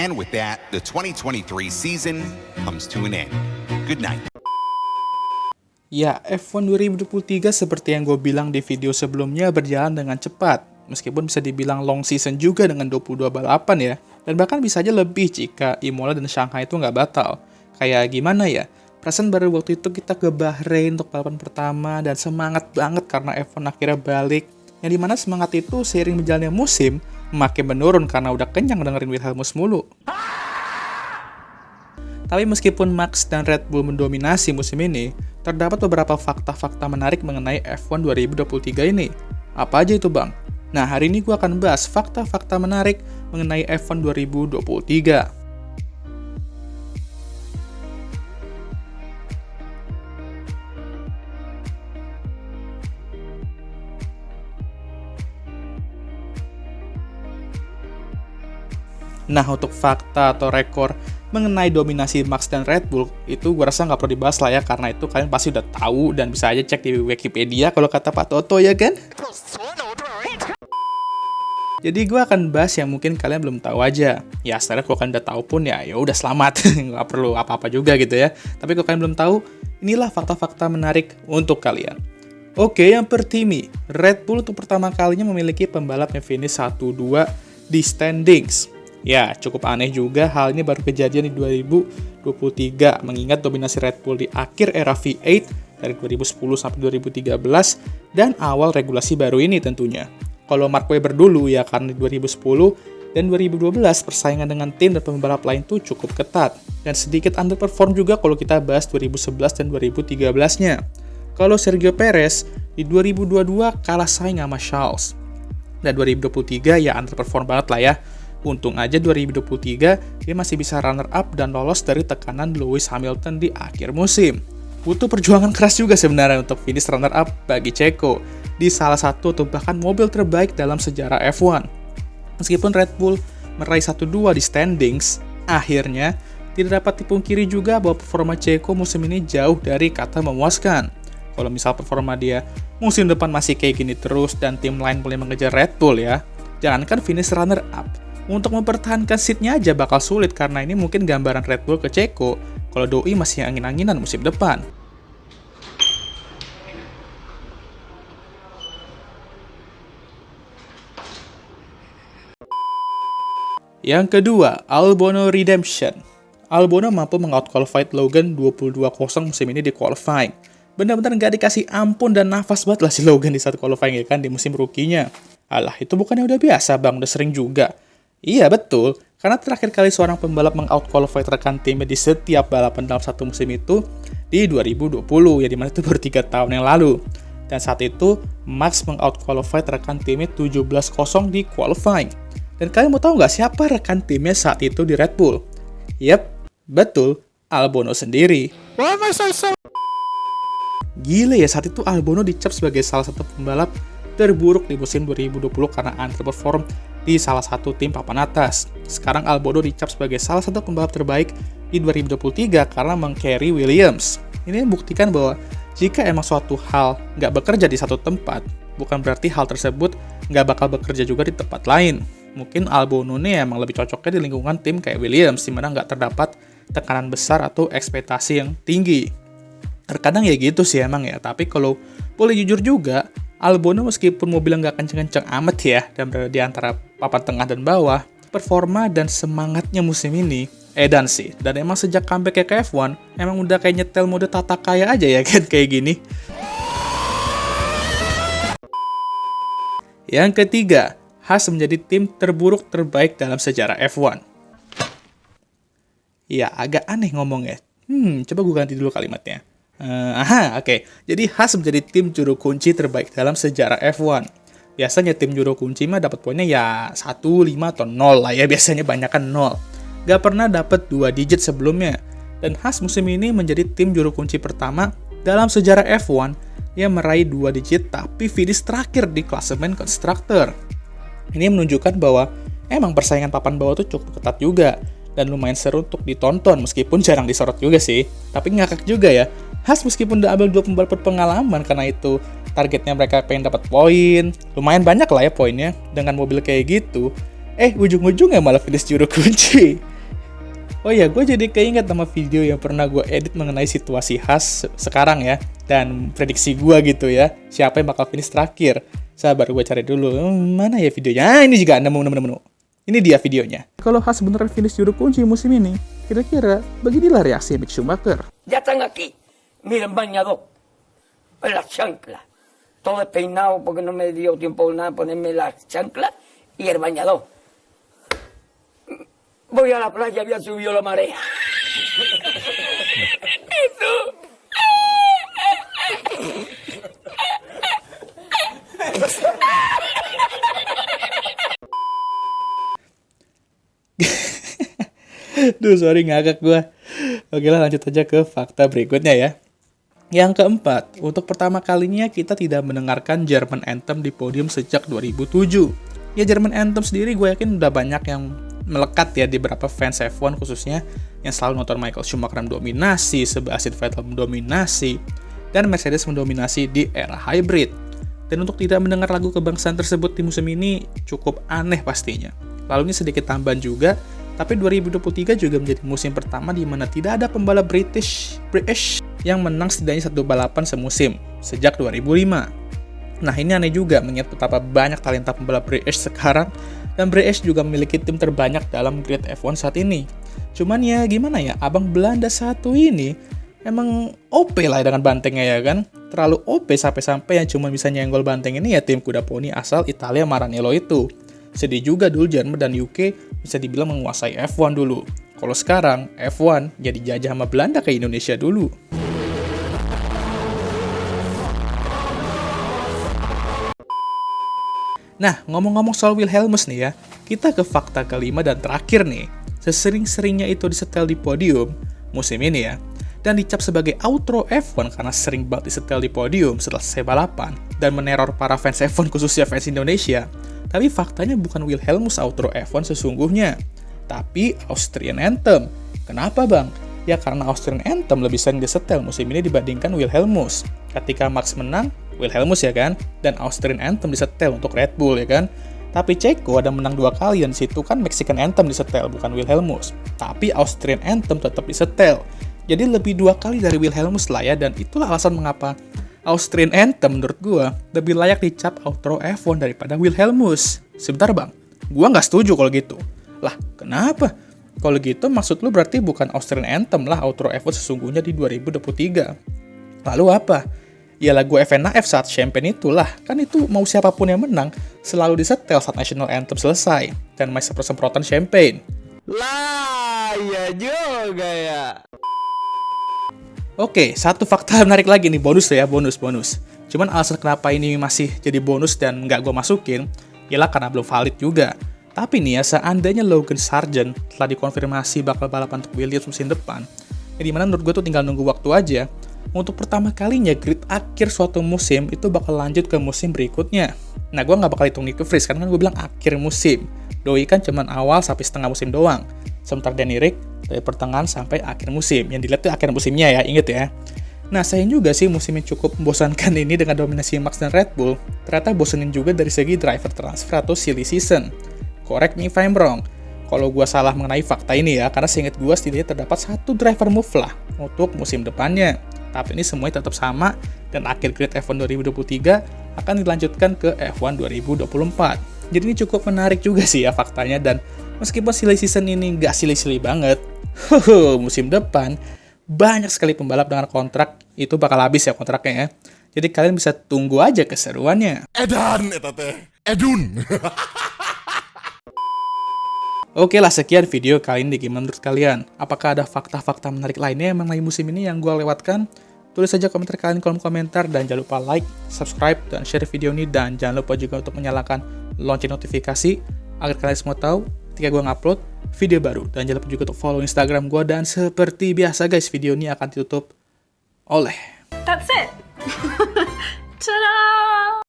And with that, the 2023 season comes to an end. Good night. Ya, F1 2023 seperti yang gue bilang di video sebelumnya berjalan dengan cepat. Meskipun bisa dibilang long season juga dengan 22 balapan ya. Dan bahkan bisa aja lebih jika Imola dan Shanghai itu nggak batal. Kayak gimana ya? Perasaan baru waktu itu kita ke Bahrain untuk balapan pertama dan semangat banget karena F1 akhirnya balik. Yang dimana semangat itu seiring berjalannya musim makin menurun karena udah kenyang dengerin Wilhelmus mulu. Tapi meskipun Max dan Red Bull mendominasi musim ini, terdapat beberapa fakta-fakta menarik mengenai F1 2023 ini. Apa aja itu bang? Nah hari ini gue akan bahas fakta-fakta menarik mengenai F1 2023. Nah, untuk fakta atau rekor mengenai dominasi Max dan Red Bull, itu gue rasa nggak perlu dibahas lah ya, karena itu kalian pasti udah tahu dan bisa aja cek di Wikipedia kalau kata Pak Toto ya kan? Jadi gue akan bahas yang mungkin kalian belum tahu aja. Ya, setelah kalau kalian udah tahu pun ya udah selamat, nggak perlu apa-apa juga gitu ya. Tapi kalau kalian belum tahu, inilah fakta-fakta menarik untuk kalian. Oke, yang pertama, Red Bull untuk pertama kalinya memiliki pembalap yang finish 1-2 di standings. Ya, cukup aneh juga hal ini baru kejadian di 2023, mengingat dominasi Red Bull di akhir era V8 dari 2010 sampai 2013 dan awal regulasi baru ini tentunya. Kalau Mark Webber dulu ya karena di 2010 dan 2012 persaingan dengan tim dan pembalap lain tuh cukup ketat dan sedikit underperform juga kalau kita bahas 2011 dan 2013-nya. Kalau Sergio Perez di 2022 kalah saing sama Charles. Dan 2023 ya underperform banget lah ya. Untung aja 2023 dia masih bisa runner up dan lolos dari tekanan Lewis Hamilton di akhir musim. Butuh perjuangan keras juga sebenarnya untuk finish runner up bagi Checo di salah satu atau bahkan mobil terbaik dalam sejarah F1. Meskipun Red Bull meraih 1-2 di standings, akhirnya tidak dapat dipungkiri juga bahwa performa Checo musim ini jauh dari kata memuaskan. Kalau misal performa dia musim depan masih kayak gini terus dan tim lain boleh mengejar Red Bull ya, jangankan finish runner up. Untuk mempertahankan seatnya aja bakal sulit karena ini mungkin gambaran Red Bull ke Checo kalau doi masih angin-anginan musim depan. Yang kedua, Albon Redemption. Albon mampu meng-out-qualified Logan 22-0 musim ini di qualifying. Benar-benar nggak dikasih ampun dan nafas banget lah si Logan di saat qualifying ya kan di musim rookie-nya. Alah, itu bukannya udah biasa bang, udah sering juga. Iya betul, karena terakhir kali seorang pembalap meng-out-qualified rekan timnya di setiap balapan dalam satu musim itu di 2020, ya dimana itu baru 3 tahun yang lalu. Dan saat itu, Max meng-out-qualified rekan timnya 17-0 di qualifying. Dan kalian mau tahu nggak siapa rekan timnya saat itu di Red Bull? Yap, betul, Albon sendiri. Gila ya, saat itu Albon dicap sebagai salah satu pembalap terburuk di musim 2020 karena underperform di salah satu tim papan atas. Sekarang Albon dicap sebagai salah satu pembalap terbaik di 2023 karena meng-carry Williams. Ini membuktikan bahwa jika emang suatu hal nggak bekerja di satu tempat, bukan berarti hal tersebut nggak bakal bekerja juga di tempat lain. Mungkin Albon ini emang lebih cocoknya di lingkungan tim kayak Williams, di mana nggak terdapat tekanan besar atau ekspektasi yang tinggi. Terkadang ya gitu sih emang ya, tapi kalau boleh jujur juga, Albon meskipun mobilnya nggak kenceng-kenceng amat ya, dan berada di antara papan tengah dan bawah, performa dan semangatnya musim ini edan sih. Dan emang sejak comeback ke F1, emang udah kayak nyetel mode tata kaya aja ya kan kayak gini. Yang ketiga, Haas menjadi tim terburuk terbaik dalam sejarah F1. Ya agak aneh ngomongnya. Coba gue ganti dulu kalimatnya. Oke. Jadi Haas menjadi tim juru kunci terbaik dalam sejarah F1. Biasanya tim juru kunci mah dapat poinnya ya 1, 5, atau 0 lah ya. Biasanya banyak kan 0. Gak pernah dapat 2 digit sebelumnya. Dan Haas musim ini menjadi tim juru kunci pertama dalam sejarah F1 yang meraih 2 digit tapi finish terakhir di klasemen konstruktor. Ini menunjukkan bahwa emang persaingan papan bawah tuh cukup ketat juga. Dan lumayan seru untuk ditonton meskipun jarang disorot juga sih. Tapi ngakak juga ya. Haas meskipun udah ambil 2 pembalap berpengalaman karena itu targetnya mereka pengen dapat poin. Lumayan banyak lah ya poinnya dengan mobil kayak gitu. Ujung-ujungnya malah finish juru kunci. Oh iya, gue jadi keinget sama video yang pernah gue edit mengenai situasi khas sekarang ya. Dan prediksi gue gitu ya, siapa yang bakal finish terakhir. Sabar, gue cari dulu. Mana ya videonya? Ah, ini juga nemu. Ini dia videonya. Kalau Haas beneran finish juru kunci musim ini, kira-kira beginilah reaksi Mick Schumacher. Ya están aquí. Miren, bañador. Las chanclas. Todo despeinado porque no me dio tiempo nada ponerme las chanclas y el bañador. Voy a la playa, había subido la marea. Eso. Duh, sorry ngakak gue. Oke lah, lanjut aja ke fakta berikutnya ya. Yang keempat, untuk pertama kalinya kita tidak mendengarkan German Anthem di podium sejak 2007. Ya, German Anthem sendiri gue yakin udah banyak yang melekat ya di beberapa fans F1 khususnya yang selalu nonton Michael Schumacher mendominasi, Sebastian Vettel mendominasi, dan Mercedes mendominasi di era hybrid. Dan untuk tidak mendengar lagu kebangsaan tersebut di musim ini cukup aneh pastinya. Lalu ini sedikit tambahan juga, tapi 2023 juga menjadi musim pertama di mana tidak ada pembalap British yang menang setidaknya satu balapan semusim sejak 2005. Nah, ini aneh juga mengingat betapa banyak talenta pembalap British sekarang, dan British juga memiliki tim terbanyak dalam grid F1 saat ini. Cuman ya gimana ya, abang Belanda satu ini emang OP lah dengan bantengnya ya kan. Terlalu OP sampai-sampai yang cuma bisa nyenggol banteng ini ya tim kuda poni asal Italia Maranello itu. Sedih juga dulu Jerman dan UK bisa dibilang menguasai F1 dulu. Kalau sekarang F1 jadi jajah sama Belanda ke Indonesia dulu. Nah, ngomong-ngomong soal Wilhelmus nih ya, kita ke fakta kelima dan terakhir nih. Sesering-seringnya itu disetel di podium musim ini ya, dan dicap sebagai outro F1 karena sering banget disetel di podium setelah selesai balapan dan meneror para fans F1 khususnya fans Indonesia. Tapi faktanya bukan Wilhelmus outro F1 sesungguhnya, tapi Austrian Anthem. Kenapa bang? Ya karena Austrian Anthem lebih sering disetel musim ini dibandingkan Wilhelmus. Ketika Max menang, Wilhelmus ya kan, dan Austrian Anthem disetel untuk Red Bull ya kan. Tapi Ceko ada menang 2 kali dan situ kan Mexican Anthem disetel bukan Wilhelmus. Tapi Austrian Anthem tetap disetel. Jadi lebih 2 kali dari Wilhelmus lah ya, dan itulah alasan mengapa Austrian Anthem menurut gua lebih layak dicap outro F1 daripada Wilhelmus. Sebentar bang, gua nggak setuju kalau gitu. Lah, kenapa? Kalau gitu maksud lu berarti bukan Austrian Anthem lah outro F1 sesungguhnya di 2023. Lalu apa? Ya lagu FNAF saat Champagne itulah. Kan itu mau siapapun yang menang selalu disetel saat National Anthem selesai dan main semprot-semprotan champagne. Lah, ya juga ya. Oke, satu fakta menarik lagi nih, bonus ya, bonus. Cuman alasan kenapa ini masih jadi bonus dan nggak gue masukin, ialah karena belum valid juga. Tapi nih ya, seandainya Logan Sargent telah dikonfirmasi bakal balapan untuk Williams musim depan, ya dimana menurut gue tuh tinggal nunggu waktu aja, untuk pertama kalinya grid akhir suatu musim itu bakal lanjut ke musim berikutnya. Nah, gue nggak bakal hitung Nick de Vries, karena kan gue bilang akhir musim. Doi kan cuman awal sampai setengah musim doang. Sementara Danny Rick dari pertengahan sampai akhir musim. Yang dilihat tuh akhir musimnya ya, inget ya. Nah, sayang juga sih musim yang cukup membosankan ini dengan dominasi Max dan Red Bull, ternyata bosenin juga dari segi driver transfer atau silly season. Correct me if I'm wrong kalau gue salah mengenai fakta ini ya, karena seinget gue setidaknya terdapat 1 driver move lah untuk musim depannya. Tapi ini semuanya tetap sama, dan akhir grid F1 2023 akan dilanjutkan ke F1 2024. Jadi ini cukup menarik juga sih ya faktanya, dan meskipun silly season ini nggak silly-silly banget, musim depan banyak sekali pembalap dengan kontrak itu bakal habis ya kontraknya ya. Jadi kalian bisa tunggu aja keseruannya. Edan, eta teh. Edun. Oke lah, sekian video kali ini. Gimana menurut kalian? Apakah ada fakta-fakta menarik lainnya mengenai musim ini yang gue lewatkan? Tulis saja komentar kalian di kolom komentar, dan jangan lupa like, subscribe, dan share video ini, dan jangan lupa juga untuk menyalakan lonceng notifikasi agar kalian semua tahu ketika gue ngupload video baru. Dan jangan lupa juga untuk follow Instagram gue, dan seperti biasa guys, video ini akan ditutup oleh That's it. Ta-da!